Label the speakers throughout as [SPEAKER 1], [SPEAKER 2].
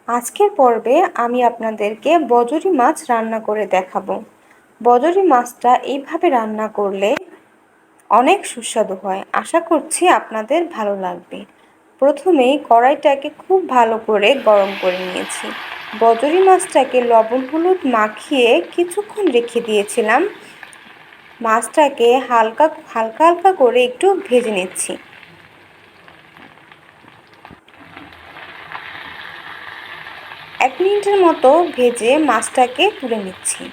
[SPEAKER 1] আজকের পর্বে আমি আপনাদেরকে বজরি মাছ রান্না করে দেখাবো। বজরি মাছটা এইভাবে রান্না করলে অনেক সুস্বাদু হয়। আশা করছি আপনাদের ভালো লাগবে। প্রথমেই কড়াইটাকে খুব ভালো করে গরম করে নিয়েছি। বজরি মাছটাকে লবণ হলুদ মাখিয়ে কিছুক্ষণ রেখে দিয়েছিলাম। মাছটাকে হালকা হালকা করে একটু ভেজে নিচ্ছি। এক মিনিটের মতো ভেজে মাছটাকে তুলে নিচ্ছি।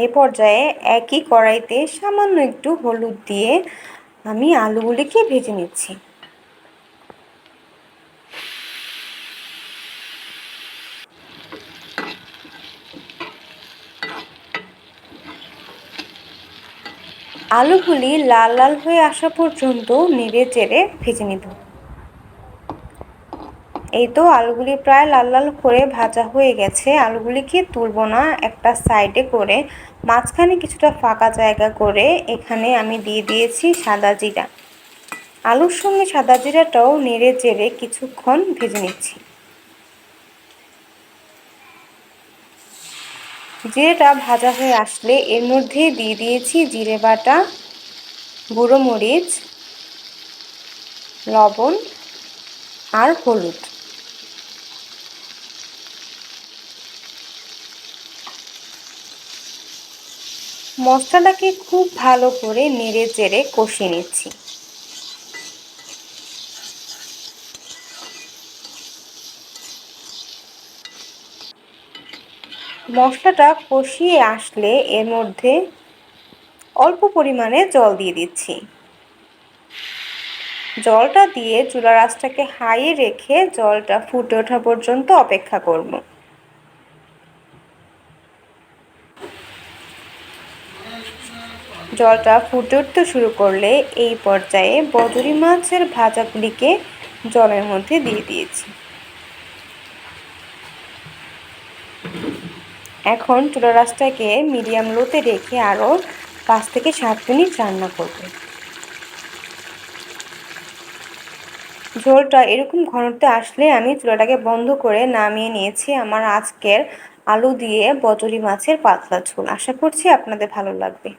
[SPEAKER 1] এ পর্যায়ে একই কড়াইতে সামান্য একটু হলুদ দিয়ে আমি আলুগুলিকে ভেজে নিচ্ছি। আলুগুলি লাল লাল হয়ে আসা পর্যন্ত নেড়ে চেড়ে ভেজে নিব। এই তো আলুগুলি প্রায় লাল লাল করে ভাজা হয়ে গেছে। আলুগুলিকে তুলব না, একটা সাইডে করে মাঝখানে কিছুটা ফাঁকা জায়গা করে এখানে আমি দিয়ে দিয়েছি সাদা জিরা। আলুর সঙ্গে সাদা জিরাটাও নেড়ে চেড়ে কিছুক্ষণ ভেজে নিচ্ছি। জিরেটা ভাজা হয়ে আসলে এর মধ্যে দিয়ে দিয়েছি জিরে বাটা, গুঁড়ো মরিচ, লবণ আর হলুদ। মশলাটাকে খুব ভালো করে নেড়ে চেড়ে কষিয়ে নিচ্ছি। মশলাটা কষিয়ে আসলে এর মধ্যে অল্প পরিমাণে জল দিয়ে দিচ্ছি। জলটা দিয়ে চুলার আঁচটাকে হাইয়ে রেখে জলটা ফুটে ওঠা পর্যন্ত অপেক্ষা করব। জলটা ফুটে উঠতে শুরু করলে এই পর্যায়ে বজরি মাছের ভাজাগুলিকে জলের মধ্যে দিয়ে দিয়েছি। এখন চুলার আঁচটাকে মিডিয়াম লোতে রেখে আরও 5 থেকে 7 মিনিট রান্না করব। ঝোলটা এরকম ঘনত্বে আসলে আমি চুলাটাকে বন্ধ করে নামিয়ে নিয়েছি আমার আজকের আলু দিয়ে বজরি মাছের পাতলা ঝোল। আশা করছি আপনাদের ভালো লাগবে।